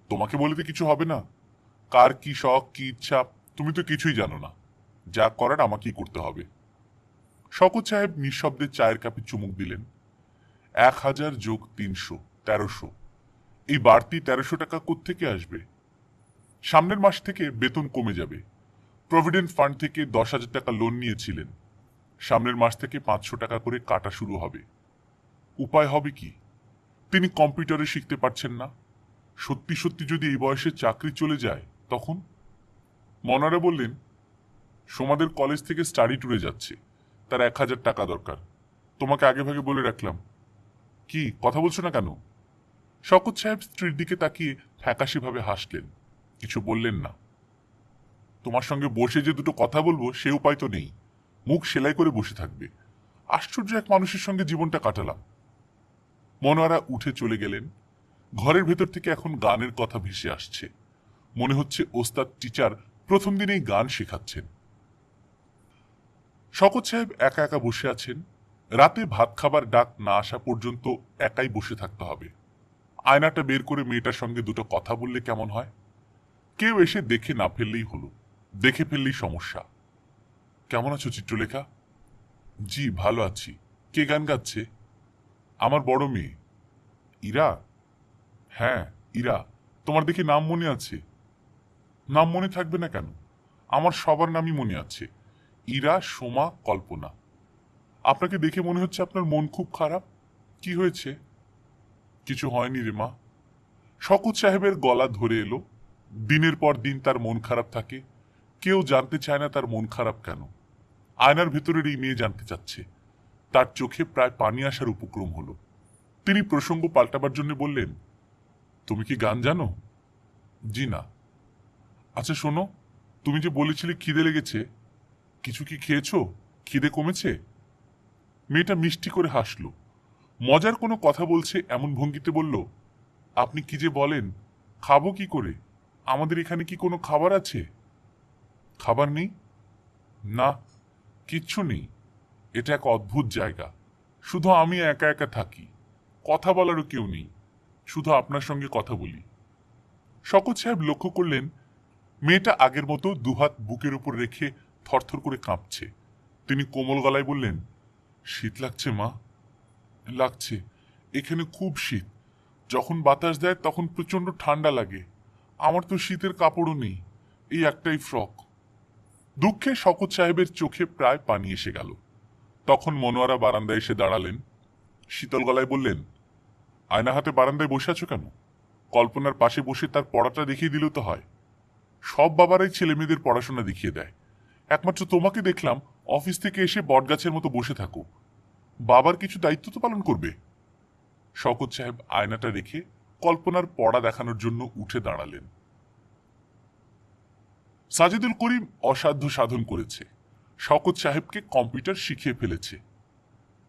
তোমাকে বলিতে কিছু হবে না। কার কি শখ কি ইচ্ছা তুমি তো কিছুই জানো না। যা করার আমাকেই করতে হবে। শওকত সাহেব নিঃশব্দে চায়ের কাপে চুমুক দিলেন। 1000 যোগ 300, 1300। এই বাড়তি 1300 টাকা কোত্থেকে আসবে? সামনের মাস থেকে বেতন কমে যাবে। প্রভিডেন্ট ফান্ড থেকে 10,000 টাকা লোন নিয়েছিলেন। সামনের মাস থেকে 500 টাকা করে কাটা শুরু হবে। উপায় হবে কি? তিনি কম্পিউটারে শিখতে পারছেন না। সত্যি সত্যি যদি এই বয়সে চাকরি চলে যায় তখন? মনোয়ারা বললেন, সোমাদের কলেজ থেকে স্টাডি ট্যুরে যাচ্ছে, তার 1000 টাকা দরকার। তোমাকে আগে ভাগে বলে রাখলাম। কি কথা বলছো না কেন? শওকত সাহেব স্ত্রীর দিকে তাকিয়ে ফ্যাকাশিভাবে হাসলেন। কিছু বললেন না। তোমার সঙ্গে বসে যে দুটো কথা বলবো সে উপায় তো নেই। মুখ সেলাই করে বসে থাকবে। আশ্চর্য এক মানুষের সঙ্গে জীবনটা কাটালাম। মনোয়ারা উঠে চলে গেলেন। ঘরের ভেতর থেকে এখন গানের কথা ভেসে আসছে। মনে হচ্ছে ওস্তাদ টিচার প্রথম দিনেই গান শেখাচ্ছেন। শওকত সাহেব একা একা বসে আছেন। রাতে ভাত খাবার ডাক না আসা পর্যন্ত একাই বসে থাকতে হবে। আয়নাটা বের করে মেয়েটার সঙ্গে দুটো কথা বললে কেমন হয়? কেউ এসে দেখে না ফেললেই হলো। দেখে ফেললেই সমস্যা। কেমন আছো চিত্রলেখা? জি ভালো আছি। কে গান গাচ্ছে? আমার বড় মেয়ে। ইরা? হ্যাঁ, ইরা। তোমার দেখি নাম মনে আছে? নাম মনে থাকবে না কেন? আমার সবার নামই মনে আছে। ইরা, সোমা, কল্পনা। আপনাকে দেখে মনে হচ্ছে আপনার মন খুব খারাপ। কি হয়েছে? কিছু হয়নি রে মা। শওকত সাহেবের গলা ধরে এলো। দিনের পর দিন তার মন খারাপ থাকে। কেউ জানতে চায় না তার মন খারাপ কেন। আয়নার ভেতরের এই মেয়ে জানতে চাচ্ছে। তার চোখে প্রায় পানি আসার উপক্রম হলো। তিনি প্রসঙ্গ পাল্টাবার জন্য বললেন, তুমি কি গান জানো? জি না। আচ্ছা শোনো, তুমি যে বলেছিলে খিদে লেগেছে, কিছু কি খেয়েছো? খিদে কমেছে? মেয়েটা মিষ্টি করে হাসল। মজার কোনো কথা বলছে এমন ভঙ্গিতে বলল, আপনি কি যে বলেন, খাবো কি করে? আমাদের এখানে কি কোনো খাবার আছে? খাবার নেই? না, কিচ্ছু নেই। এটা এক অদ্ভুত জায়গা। শুধু আমি একা একা থাকি। কথা বলারও কেউ নেই। শুধু আপনার সঙ্গে কথা বলি। শওকত সাহেব লক্ষ্য করলেন মেয়েটা আগের মতো দুহাত বুকের উপর রেখে থরথর করে কাঁপছে। তিনি কোমল গলায় বললেন, শীত লাগছে মা? লাগছে। এখানে খুব শীত। যখন বাতাস দেয় তখন প্রচন্ড ঠান্ডা লাগে। আমার তো শীতের কাপড়ও নেই, এই একটাই ফ্রক। দুঃখে শওকত সাহেবের চোখে প্রায় পানি এসে গেল। তখন মনোয়ারা বারান্দায় এসে দাঁড়ালেন। শীতল গলায় বললেন, আয়না হাতে বারান্দায় বসে আছো কেন? কল্পনার পাশে বসে তার পড়াটা দেখিয়ে দিলেও তো হয়। সব বাবারাই ছেলে মেয়েদের পড়াশোনা দেখিয়ে দেয়। একমাত্র তোমাকে দেখলাম অফিস থেকে এসে বটগাছের মতো বসে থাকো। বাবার কিছু দায়িত্ব তো পালন করবে। শওকত সাহেব আয়নাটা রেখে কল্পনার পড়া দেখানোর জন্য উঠে দাঁড়ালেন। সাজিদুল করিম অসাধ্য সাধন করেছে। শওকত সাহেবকে কম্পিউটার শিখিয়ে ফেলেছে।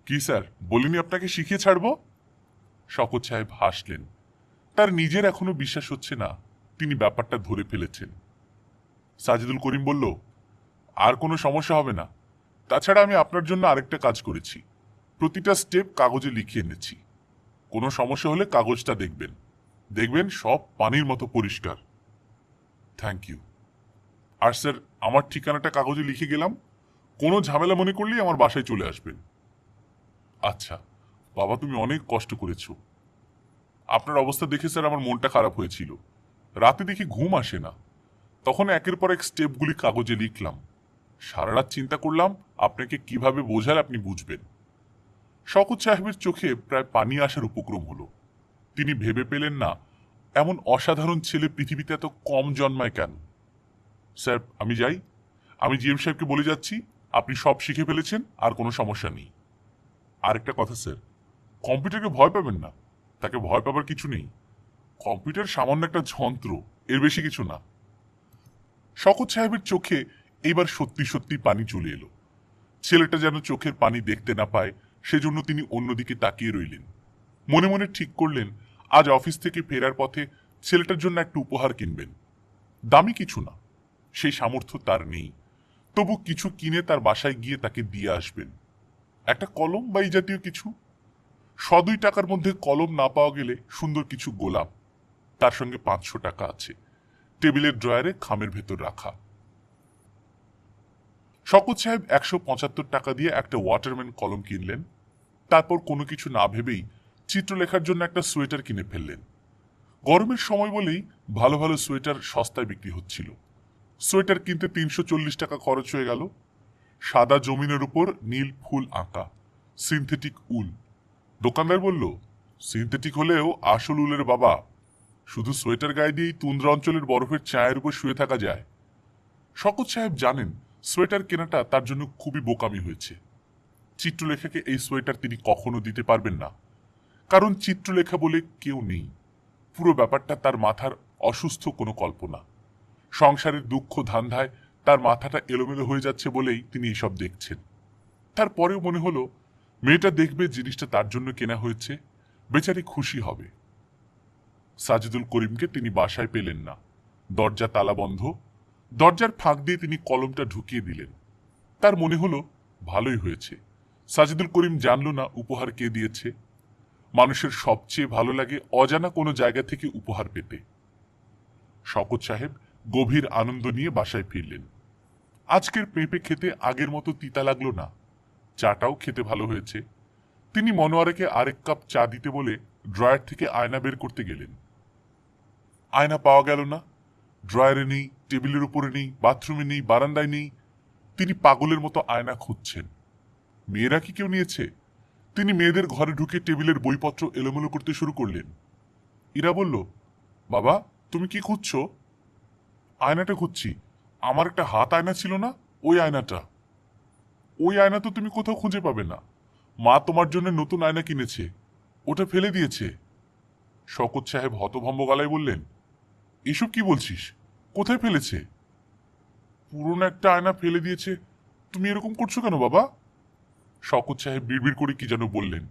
কি স্যার, বলিনি আপনাকে শিখিয়ে ছাড়ব? শওকত সাহেব হাসলেন। তার নিজের এখনো বিশ্বাস হচ্ছে না তিনি ব্যাপারটা ধরে ফেলেছেন। সাজিদুল করিম বলল, আর কোনো সমস্যা হবে না। তাছাড়া আমি আপনার জন্য আরেকটা কাজ করেছি। প্রতিটা স্টেপ কাগজে লিখে এনেছি। কোনো সমস্যা হলে কাগজটা দেখবেন। দেখবেন সব পানির মতো পরিষ্কার। Thank you. আর স্যার, আমার ঠিকানাটা কাগজে লিখে গেলাম। কোনো ঝামেলা মনে করলেই আমার বাসায় চলে আসবেন। আচ্ছা বাবা, তুমি অনেক কষ্ট করেছো। আপনার অবস্থা দেখে স্যার আমার মনটা খারাপ হয়েছিল। রাতে দেখি ঘুম আসে না। তখন একের পর এক স্টেপগুলি কাগজে লিখলাম। সারা রাত চিন্তা করলাম আপনাকে কিভাবে বোঝালে আপনি বুঝবেন। শওকত সাহেবের চোখে প্রায় পানি আসার উপক্রম হলো। তিনি ভেবে পেলেন না এমন অসাধারণ ছেলে পৃথিবীতে এত কম জন্মায় কেন। স্যার, আমি যাই। আমি জিএম সাহেবকে বলে যাচ্ছি আপনি সব শিখে ফেলেছেন, আর কোনো সমস্যা নেই। আরেকটা কথা স্যার, কম্পিউটারকে ভয় পাবেন না। তাকে ভয় পাবার কিছু নেই। কম্পিউটার সামান্য একটা যন্ত্র, এর বেশি কিছু না। শওকত সাহেবের চোখে এবার সত্যি সত্যি পানি চলে এলো। ছেলেটা যেন চোখের পানি দেখতে না পায়, সেজন্য তিনি অন্যদিকে তাকিয়ে রইলেন। মনে মনে ঠিক করলেন আজ অফিস থেকে ফেরার পথে ছেলেটার জন্য একটা উপহার কিনবেন। দামি কিছু না, সেই সামর্থ্য তার নেই। তবু কিছু কিনে তার বাসায় গিয়ে তাকে দিয়ে আসবেন। একটা কলম বা এই জাতীয় কিছু। 100-2 টাকার মধ্যে কলম না পাওয়া গেলে সুন্দর কিছু গোলাপ। তার সঙ্গে 500 টাকা আছে, টেবিলের ড্রয়ারে খামের ভেতর রাখা। শওকত সাহেব 175 টাকা দিয়ে একটা ওয়াটারম্যান কলম কিনলেন। তারপর কোনো কিছু না ভেবেই চিত্রলেখার জন্য একটা সোয়েটার কিনে ফেললেন। গরমের সময় বলেই ভালো ভালো সোয়েটার সস্তায় বিক্রি হচ্ছিল। সোয়েটার কিনতে 340 টাকা খরচ হয়ে গেল। সাদা জমিনের উপর নীল ফুল আঁকা, সিনথেটিক উল। দোকানদার বলল, সিনথেটিক হলেও আসল উলের বাবা। শুধু সোয়েটার গায়ে দিয়েই তুন্দ্রা অঞ্চলের বরফের ছায়ের উপর শুয়ে থাকা যায়। শওকত সাহেব জানেন সোয়েটার কেনাটা তার জন্য খুবই বোকামি হয়েছে। চিত্রলেখাকে এই সোয়েটার তিনি কখনো দিতে পারবেন না, কারণ চিত্রলেখা বলে কেউ নেই। পুরো ব্যাপারটা তার মাথার অসুস্থ কোনো কল্পনা। সংসারের দুঃখ ধান্ধায় তার মাথাটা এলোমেলো হয়ে যাচ্ছে বলেই তিনি এসব দেখছেন। তারপরেও মনে হলো মেয়েটা দেখবে জিনিসটা তার জন্য কেনা হয়েছে, বেচারি খুশি হবে। সাজিদুল করিমকে তিনি বাসায় পেলেন না। দরজা তালা বন্ধ। দরজার ফাঁক দিয়ে তিনি কলমটা ঢুকিয়ে দিলেন। তার মনে হলো ভালোই হয়েছে। সাজিদুল করিম জানল না উপহার কে দিয়েছে। মানুষের সবচেয়ে ভালো লাগে অজানা কোনো জায়গা থেকে উপহার পেতে। শওকত সাহেব গভীর আনন্দ নিয়ে বাসায় ফিরলেন। আজকের পেঁপে খেতে আগের মতো তিতা লাগলো না। চাটাও খেতে ভালো হয়েছে। তিনি মনোয়ারাকে আরেক কাপ চা দিতে বলে ড্রয়ার থেকে আয়না বের করতে গেলেন। আয়না পাওয়া গেল না। ড্রয়ারে নেই, টেবিলের উপরে নেই, বাথরুমে নেই, বারান্দায় নেই। তিনি পাগলের মতো আয়না খুঁজছেন। মেয়েরা কি কেউ নিয়েছে? তিনি মেয়েদের ঘরে ঢুকে টেবিলের বইপত্র এলোমেলো করতে শুরু করলেন। ইরা বলল, বাবা তুমি কি খুঁজছো? আয়নাটা খুঁজছি। আমার একটা হাত আয়না ছিল না, ওই আয়নাটা। ওই আয়না তো তুমি কোথাও খুঁজে পাবে না। মা তোমার জন্য নতুন আয়না কিনেছে, ওটা ফেলে দিয়েছে। শওকত সাহেব হতভম্ব গলায় বললেন, এসব কি বলছিস? কোথায় ফেলেছে? পুরনো একটা আয়না ফেলে দিয়েছে। তুমি এরকম করছো কেন বাবা? শওকত সাহেব বিড়বিড় করে কি যেন বললেন,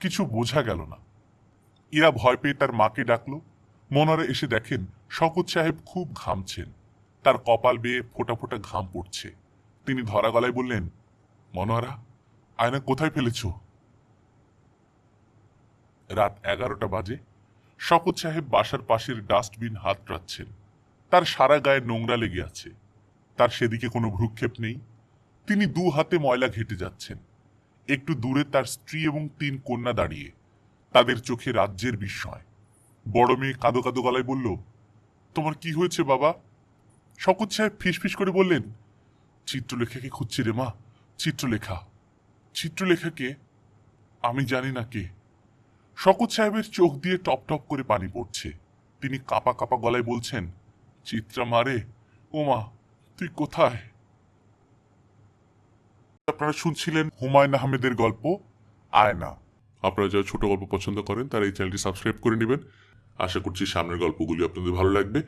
কিছু বোঝা গেল না। ইরা ভয় পেয়ে তার মাকে ডাকলো। মনোয়ারা এসে দেখেন শওকত সাহেব খুব ঘামছেন, তার কপাল বেয়ে ফোঁটা ফোঁটা ঘাম পড়ছে। তিনি ধরা গলায় বললেন, মনোয়ারা আয়না কোথায় ফেলেছ? রাত 11টা বাজে। শওকত সাহেব বাসার পাশের ডাস্টবিন হাত রাখছেন। তার সারা গায়ে নোংরা লেগে আছে। তার সেদিকে কোনো ভ্রুক্ষেপ নেই। তিনি দু হাতে ময়লা ঘেটে যাচ্ছেন। একটু দূরে তার স্ত্রী এবং 3 কন্যা দাঁড়িয়ে, তাদের চোখে রাজ্যের বিস্ময়। বড় মেয়ে কাঁদো কাঁদো গলায় বলল, তোমার কি হয়েছে বাবা? শওকত সাহেব ফিসফিস করে বললেন, চিত্রলেখাকে খুঁজছি রে মা, চিত্রলেখা। চিত্রলেখাকে? আমি জানি না কে। শওকত সাহেবের চোখ দিয়ে টপ টপ করে পানি পড়ছে। তিনি কাঁপা কাঁপা গলায় বলছেন, চিত্রা মারে, ও মা তুই কোথায়? আপনারা শুনছিলেন হুমায়ুন আহমেদের গল্প আয়না। আপনারা যারা ছোট গল্প পছন্দ করেন তারা এই চ্যানেলটি সাবস্ক্রাইব করে নেবেন। আশা করছি সামনের গল্পগুলি আপনাদের ভালো লাগবে।